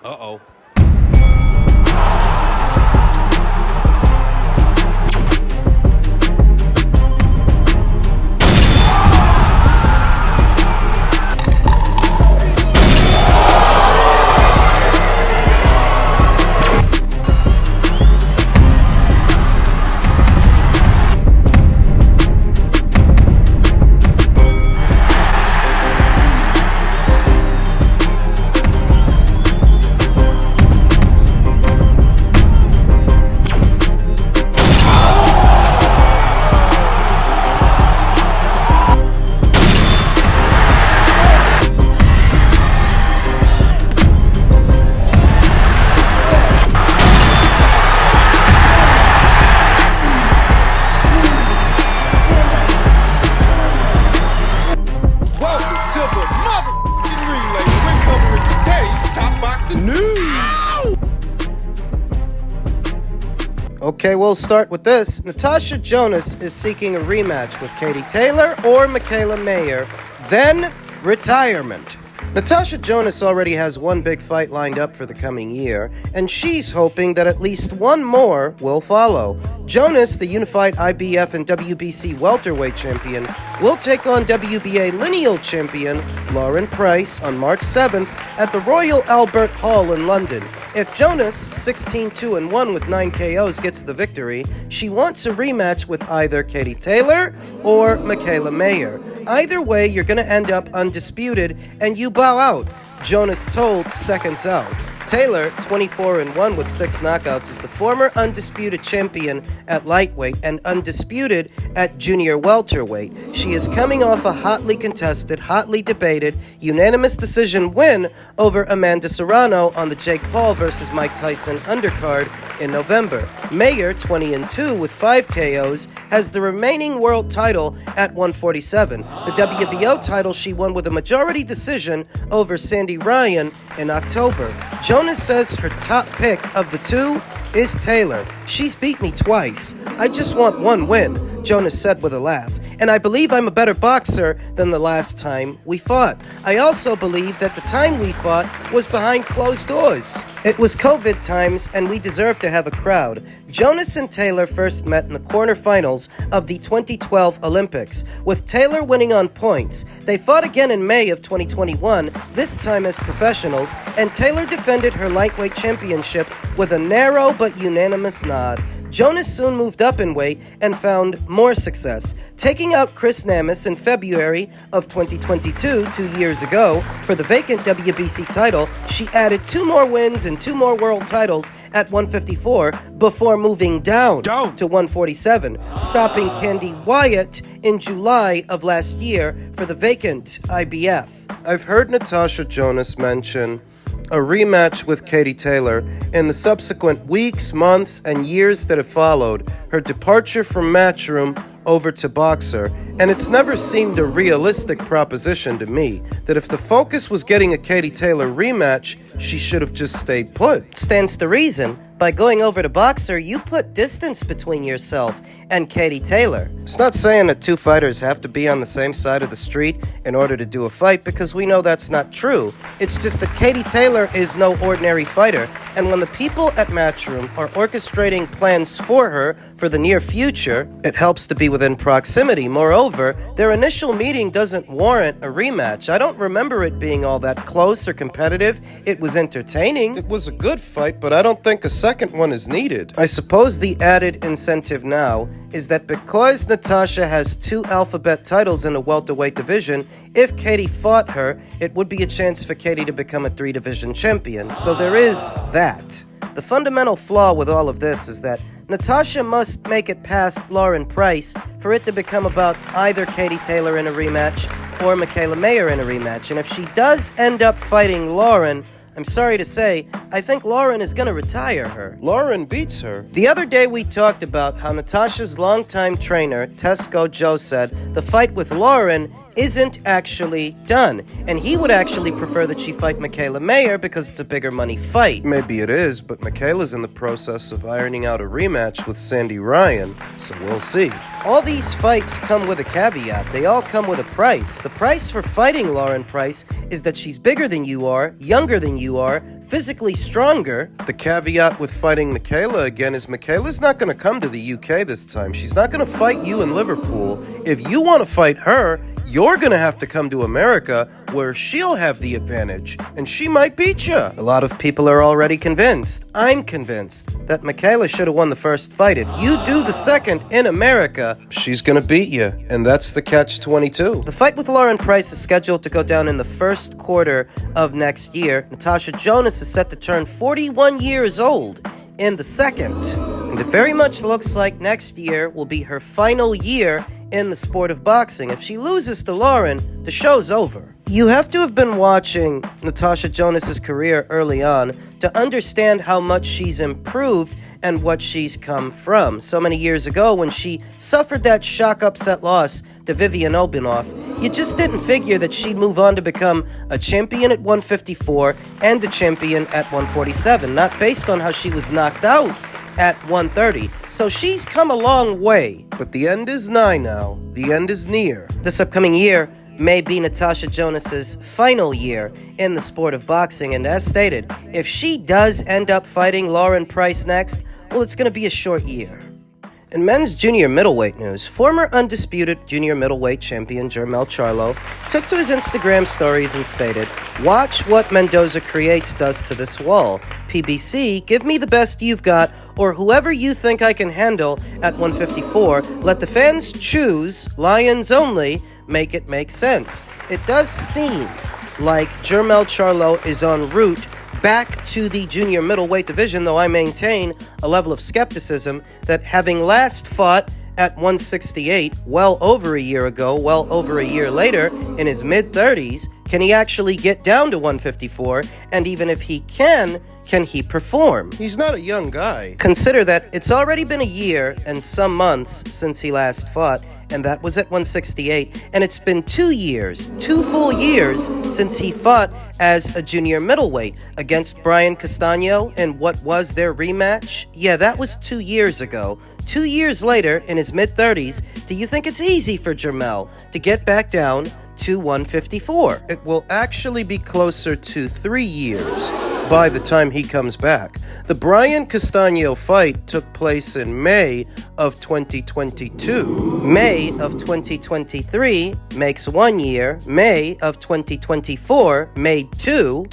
Uh-oh. Okay, we'll start with this. Natasha Jonas is seeking a rematch with Katie Taylor or Mikaela Mayer, then retirement. Natasha Jonas already has one big fight lined up for the coming year, and she's hoping that at least one more will follow. Jonas, the unified IBF and WBC welterweight champion, will take on WBA lineal champion Lauren Price on March 7th at the Royal Albert Hall in London. If Jonas, 16-2-1 with 9 KOs, gets the victory, she wants a rematch with either Katie Taylor or Mikaela Mayer. Either way, you're going to end up undisputed, and you bow out. Jonas told Seconds Out. Taylor, 24-1 with 6 knockouts, is the former undisputed champion at lightweight and undisputed at junior welterweight. She is coming off a hotly contested, hotly debated, unanimous decision win over Amanda Serrano on the Jake Paul vs. Mike Tyson undercard in November. Mayer, 20-2 with 5 KOs, has the remaining world title at 147. The WBO title she won with a majority decision over Sandy Ryan in October. Jonas says her top pick of the two is Taylor. She's beat me twice. I just want one win, Jonas said with a laugh. And I believe I'm a better boxer than the last time we fought. I also believe that the time we fought was behind closed doors. It was COVID times, and we deserve to have a crowd. Jonas and Taylor first met in the quarterfinals of the 2012 Olympics, with Taylor winning on points. They fought again in May of 2021, this time as professionals, and Taylor defended her lightweight championship with a narrow but unanimous nod. Jonas soon moved up in weight and found more success, taking out Chris Namis in February of 2022, 2 years ago. For the vacant WBC title, she added 2 more wins and 2 more world titles at 154 before moving down to 147, stopping Candy Wyatt in July of last year for the vacant IBF. I've heard Natasha Jonas mention a rematch with Katie Taylor in the subsequent weeks, months, and years that have followed her departure from Matchroom over to Boxer, and it's never seemed a realistic proposition to me that if the focus was getting a Katie Taylor rematch, she should have just stayed put. Stands to reason. By going over to Boxer, you put distance between yourself and Katie Taylor. It's not saying that two fighters have to be on the same side of the street in order to do a fight, because we know that's not true. It's just that Katie Taylor is no ordinary fighter, and when the people at Matchroom are orchestrating plans for her for the near future, it helps to be within proximity. Moreover, their initial meeting doesn't warrant a rematch. I don't remember it being all that close or competitive. It was entertaining. It was a good fight, but I don't think a second one is needed. I suppose the added incentive now is that because Natasha has 2 alphabet titles in the welterweight division, if Katie fought her, it would be a chance for Katie to become a 3-division champion. So there is that. The fundamental flaw with all of this is that Natasha must make it past Lauren Price for it to become about either Katie Taylor in a rematch or Mikaela Mayer in a rematch. And if she does end up fighting Lauren, I'm sorry to say, I think Lauren is going to retire her. Lauren beats her. The other day we talked about how Natasha's longtime trainer, Tesco Joe, said the fight with Lauren isn't actually done. And he would actually prefer that she fight Mikaela Mayer because it's a bigger money fight. Maybe it is, but Mikaela's in the process of ironing out a rematch with Sandy Ryan, so we'll see. All these fights come with a caveat. They all come with a price. The price for fighting Lauren Price is that she's bigger than you are, younger than you are, physically stronger. The caveat with fighting Mikaela again is Mikaela's not going to come to the UK this time. She's not going to fight you in Liverpool. If you want to fight her, you're going to have to come to America where she'll have the advantage, and she might beat you. A lot of people are already convinced. I'm convinced that Mikaela should have won the first fight. If you do the second in America, she's going to beat you, and that's the catch-22. The fight with Lauren Price is scheduled to go down in the first quarter of next year. Natasha Jonas is set to turn 41 years old in the second, and it very much looks like next year will be her final year in the sport of boxing. If she loses to Lauren, the show's over. You have to have been watching Natasha Jonas's career early on to understand how much she's improved and what she's come from. So many years ago, when she suffered that shock upset loss to Vivian Obinoff, you just didn't figure that she'd move on to become a champion at 154 and a champion at 147, not based on how she was knocked out at 130. So she's come a long way. But the end is nigh now. The end is near. This upcoming year may be Natasha Jonas's final year in the sport of boxing, and as stated, if she does end up fighting Lauren Price next, well, it's going to be a short year. In men's junior middleweight news, former undisputed junior middleweight champion Jermell Charlo took to his Instagram stories and stated, "Watch what Mendoza Creates does to this wall. PBC, give me the best you've got, or whoever you think I can handle at 154. Let the fans choose, Lions only, make it make sense." It does seem like Jermell Charlo is en route back to the junior middleweight division, though I maintain a level of skepticism that having last fought at 168 well over a year ago, well over a year later, in his mid-30s, can he actually get down to 154? And even if he can he perform? He's not a young guy. Consider that it's already been a year and some months since he last fought, and that was at 168, and it's been 2 years, 2 full years, since he fought as a junior middleweight against Brian Castano in what was their rematch. Yeah, that was 2 years ago. 2 years later, in his mid-30s, do you think it's easy for Jermell to get back down to 154? It will actually be closer to 3 years by the time he comes back. The Brian Castano fight took place in May of 2022. May of 2023 makes 1 year. May of 2024 made two.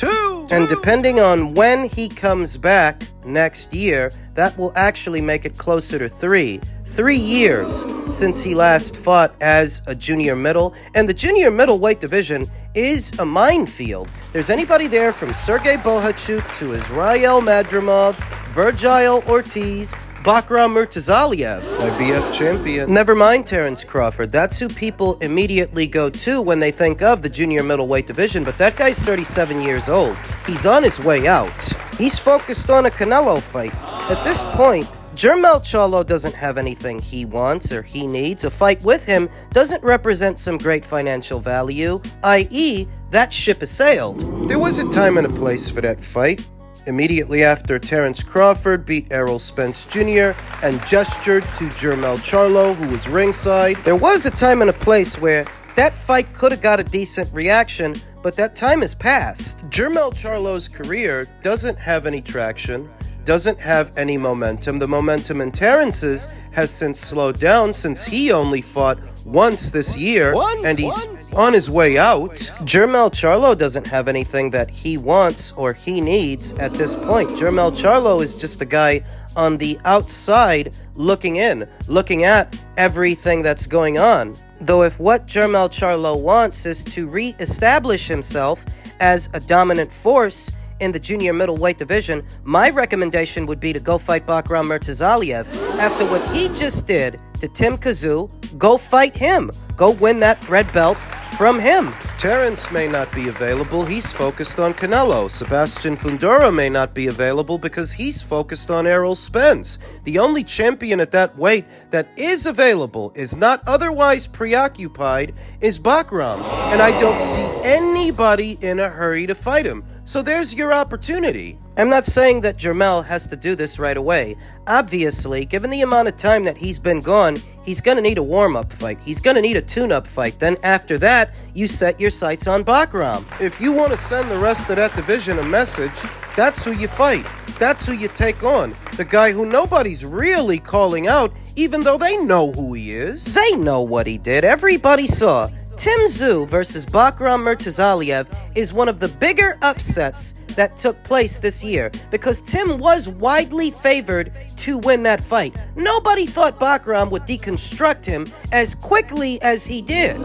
And depending on when he comes back next year, that will actually make it closer to 3. 3 years since he last fought as a junior middle, and the junior middleweight division is a minefield. There's anybody there from Sergey Bohachuk to Israel Madrimov, Virgil Ortiz, Bakram Murtazaliev, IBF champion. Never mind Terence Crawford. That's who people immediately go to when they think of the junior middleweight division, but that guy's 37 years old. He's on his way out. He's focused on a Canelo fight. At this point, Jermell Charlo doesn't have anything he wants or he needs. A fight with him doesn't represent some great financial value, i.e., that ship has sailed. There was a time and a place for that fight. Immediately after Terence Crawford beat Errol Spence Jr. and gestured to Jermell Charlo, who was ringside. There was a time and a place where that fight could have got a decent reaction, but that time has passed. Jermell Charlo's career doesn't have any traction, doesn't have any momentum. The momentum in Terence's has since slowed down since he only fought once this year, and he's on his way out. Jermell Charlo doesn't have anything that he wants or he needs at this point. Jermell Charlo is just a guy on the outside looking in, looking at everything that's going on. Though if what Jermell Charlo wants is to re-establish himself as a dominant force in the junior middleweight division, my recommendation would be to go fight Bakram Murtazaliev. After what he just did to Tim Kazoo, go fight him. Go win that red belt from him. Terrence may not be available, he's focused on Canelo. Sebastian Fundora may not be available because he's focused on Errol Spence. The only champion at that weight that is available, is not otherwise preoccupied, is Bakram. And I don't see anybody in a hurry to fight him. So there's your opportunity. I'm not saying that Jermell has to do this right away. Obviously, given the amount of time that he's been gone, he's going to need a warm-up fight. He's going to need a tune-up fight. Then after that, you set your sights on Bakram. If you want to send the rest of that division a message, that's who you fight. That's who you take on. The guy who nobody's really calling out, even though they know who he is. They know what he did. Everybody saw. Tim Tszyu versus Bakram Murtazaliev is one of the bigger upsets that took place this year because Tim was widely favored to win that fight. Nobody thought Bakram would deconstruct him as quickly as he did.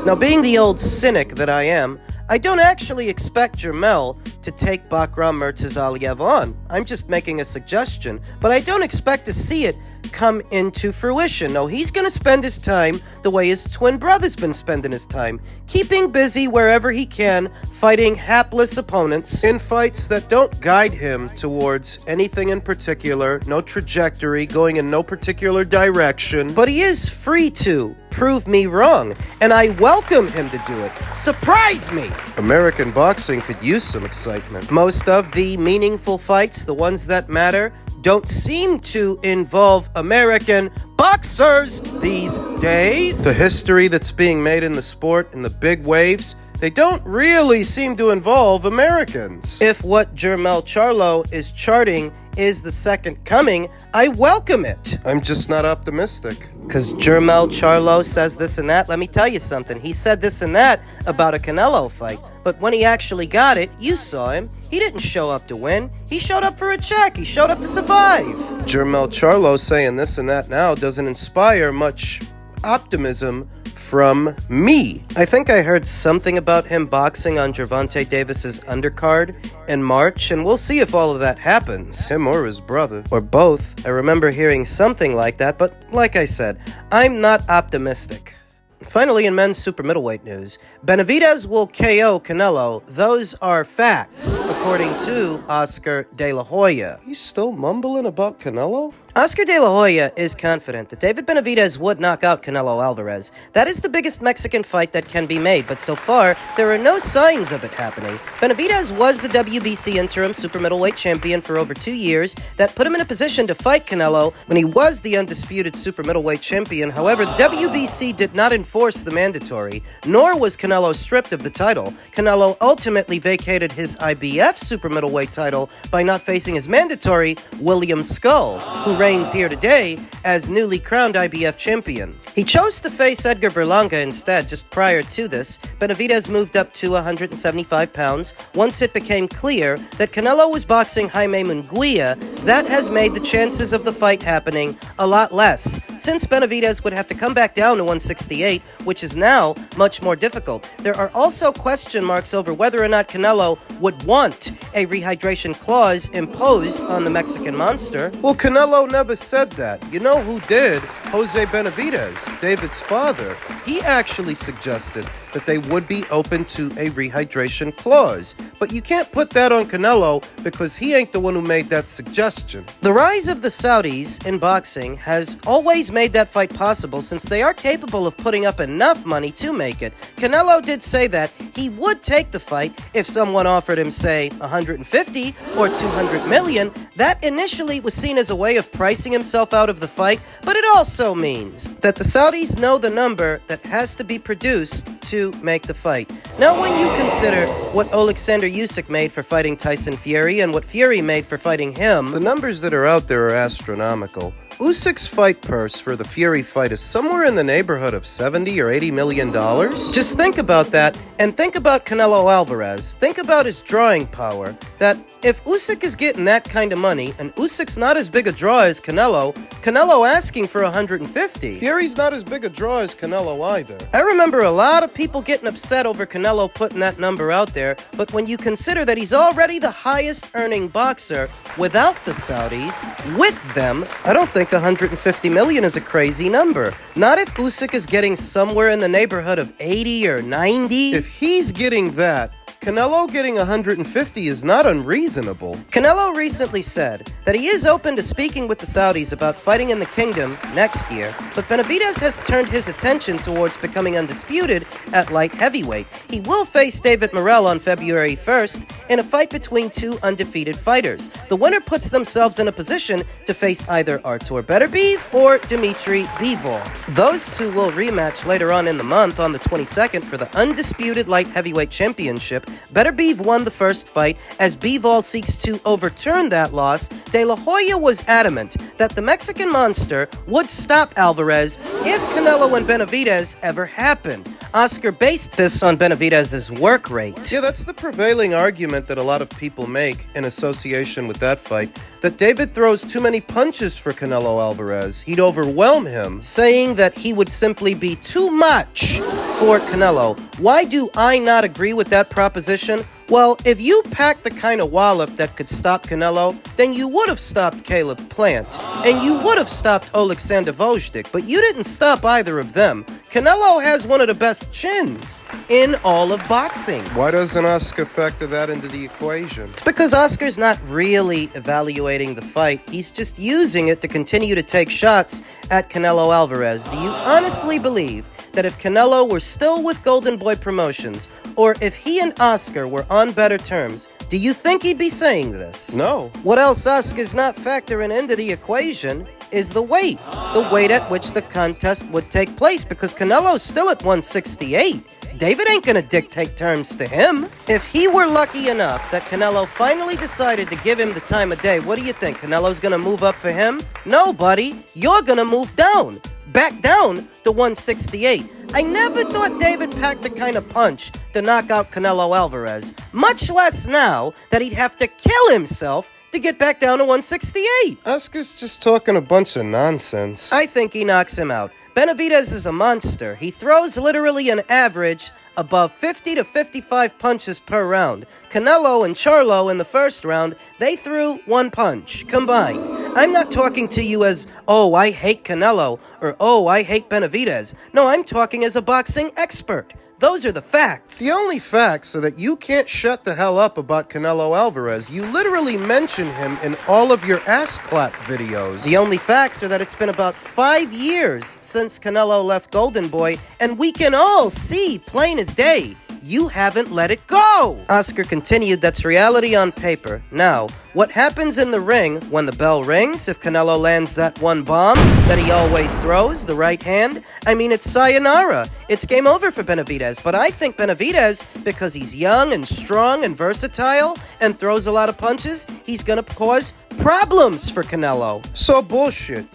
Now, being the old cynic that I am, I don't actually expect Jermell to take Bakram Murtazaliev on. I'm just making a suggestion, but I don't expect to see it come into fruition. No, he's going to spend his time the way his twin brother's been spending his time, keeping busy wherever he can, fighting hapless opponents in fights that don't guide him towards anything in particular, no trajectory, going in no particular direction. But he is free to prove me wrong, and I welcome him to do it. Surprise me! American boxing could use some excitement. Most of the meaningful fights, the ones that matter, don't seem to involve American boxers these days. The history that's being made in the sport and the big waves, they don't really seem to involve Americans. If what Jermell Charlo is charting is the second coming, I welcome it. I'm just not optimistic. Because Jermell Charlo says this and that, let me tell you something. He said this and that about a Canelo fight, but when he actually got it, you saw him. He didn't show up to win. He showed up for a check. He showed up to survive. Jermell Charlo saying this and that now doesn't inspire much optimism from me. I think I heard something about him boxing on Gervonta Davis's undercard in March, and we'll see if all of that happens. Him or his brother. Or both. I remember hearing something like that, but like I said, I'm not optimistic. Finally, in men's super middleweight news, Benavidez will KO Canelo. Those are facts, according to Oscar De La Hoya. He's still mumbling about Canelo? Oscar De La Hoya is confident that David Benavidez would knock out Canelo Alvarez. That is the biggest Mexican fight that can be made, but so far, there are no signs of it happening. Benavidez was the WBC interim super middleweight champion for over 2 years. That put him in a position to fight Canelo when he was the undisputed super middleweight champion. However, the WBC did not enforce the mandatory, nor was Canelo stripped of the title. Canelo ultimately vacated his IBF super middleweight title by not facing his mandatory William Skull, who reigns here today as newly crowned IBF champion. He chose to face Edgar Berlanga instead. Just prior to this, Benavidez moved up to 175 pounds. Once it became clear that Canelo was boxing Jaime Munguia, that has made the chances of the fight happening a lot less, since Benavidez would have to come back down to 168, which is now much more difficult. There are also question marks over whether or not Canelo would want a rehydration clause imposed on the Mexican monster. Well, Canelo never said that. You know who did? Jose Benavidez, David's father. He actually suggested that they would be open to a rehydration clause. But you can't put that on Canelo because he ain't the one who made that suggestion. The rise of the Saudis in boxing has always made that fight possible since they are capable of putting up enough money to make it. Canelo did say that he would take the fight if someone offered him, say, 150 or 200 million. That initially was seen as a way of pricing himself out of the fight, but it also means that the Saudis know the number that has to be produced to make the fight. Now, when you consider what Alexander Usyk made for fighting Tyson Fury and what Fury made for fighting him, the numbers that are out there are astronomical. Usyk's fight purse for the Fury fight is somewhere in the neighborhood of $70 or $80 million. Just think about that, and think about Canelo Alvarez. Think about his drawing power. That if Usyk is getting that kind of money, and Usyk's not as big a draw as Canelo asking for 150. Fury's not as big a draw as Canelo either. I remember a lot of people getting upset over Canelo putting that number out there, but when you consider that he's already the highest earning boxer without the Saudis, with them, I don't think think 150 million is a crazy number. Not if Usyk is getting somewhere in the neighborhood of 80 or 90. If he's getting that, Canelo getting 150 is not unreasonable. Canelo recently said that he is open to speaking with the Saudis about fighting in the kingdom next year, but Benavidez has turned his attention towards becoming undisputed at light heavyweight. He will face David Morrell on February 1st in a fight between two undefeated fighters. The winner puts themselves in a position to face either Artur Beterbiev or Dimitri Bivol. Those two will rematch later on in the month on the 22nd for the undisputed light heavyweight championship. Beterbiev won the first fight. As Bivol seeks to overturn that loss, De La Hoya was adamant that the Mexican monster would stop Alvarez if Canelo and Benavidez ever happened. Oscar based this on Benavidez's work rate. Yeah, that's the prevailing argument that a lot of people make in association with that fight, that David throws too many punches for Canelo Alvarez. He'd overwhelm him. Saying that he would simply be too much for Canelo. Why do I not agree with that proposition? Well, if you packed the kind of wallop that could stop Canelo, then you would have stopped Caleb Plant, and you would have stopped Alexander Vojtic, but you didn't stop either of them. Canelo has one of the best chins in all of boxing. Why doesn't Oscar factor that into the equation? It's because Oscar's not really evaluating the fight. He's just using it to continue to take shots at Canelo Alvarez. Do you honestly believe that if Canelo were still with Golden Boy Promotions, or if he and Oscar were on better terms, do you think he'd be saying this? No. What else Oscar's not factoring into the equation is the weight at which the contest would take place, because Canelo's still at 168. David ain't gonna dictate terms to him. If he were lucky enough that Canelo finally decided to give him the time of day, what do you think? Canelo's gonna move up for him? No, buddy. You're gonna move down. Back down to 168. I never thought David packed the kind of punch to knock out Canelo Alvarez, much less now that he'd have to kill himself to get back down to 168. Oscar's just talking a bunch of nonsense. I think he knocks him out. Benavidez is a monster. He throws literally an average above 50 to 55 punches per round. Canelo and Charlo in the first round, they threw one punch combined. I'm not talking to you as, oh, I hate Canelo, or oh, I hate Benavidez. No, I'm talking as a boxing expert. Those are the facts. The only facts are that you can't shut the hell up about Canelo Alvarez. You literally mention him in all of your ass clap videos. The only facts are that it's been about 5 years since Canelo left Golden Boy, and we can all see plain as day, you haven't let it go. Oscar continued, that's reality on paper. Now, what happens in the ring when the bell rings, if Canelo lands that one bomb that he always throws, the right hand? I mean, it's sayonara. It's game over for Benavidez. But I think Benavidez, because he's young and strong and versatile and throws a lot of punches, he's gonna cause problems for Canelo. So bullshit.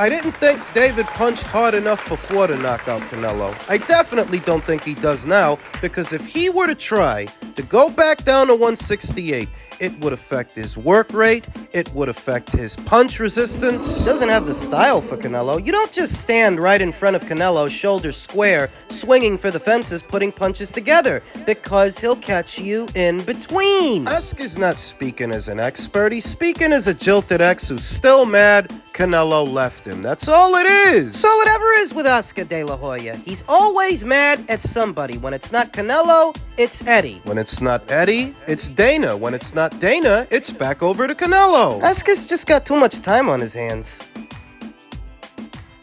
I didn't think David punched hard enough before to knock out Canelo. I definitely don't think he does now, because if he were to try to go back down to 168, it would affect his work rate, it would affect his punch resistance. Doesn't have the style for Canelo. You don't just stand right in front of Canelo, shoulders square, swinging for the fences, putting punches together, because he'll catch you in between. Oscar's not speaking as an expert, he's speaking as a jilted ex who's still mad Canelo left him. That's all it is. So whatever is with Oscar De La Hoya, he's always mad at somebody. When it's not Canelo, it's Eddie. When it's not Eddie, it's Dana. When it's not Dana, it's back over to Canelo. Oscar's just got too much time on his hands.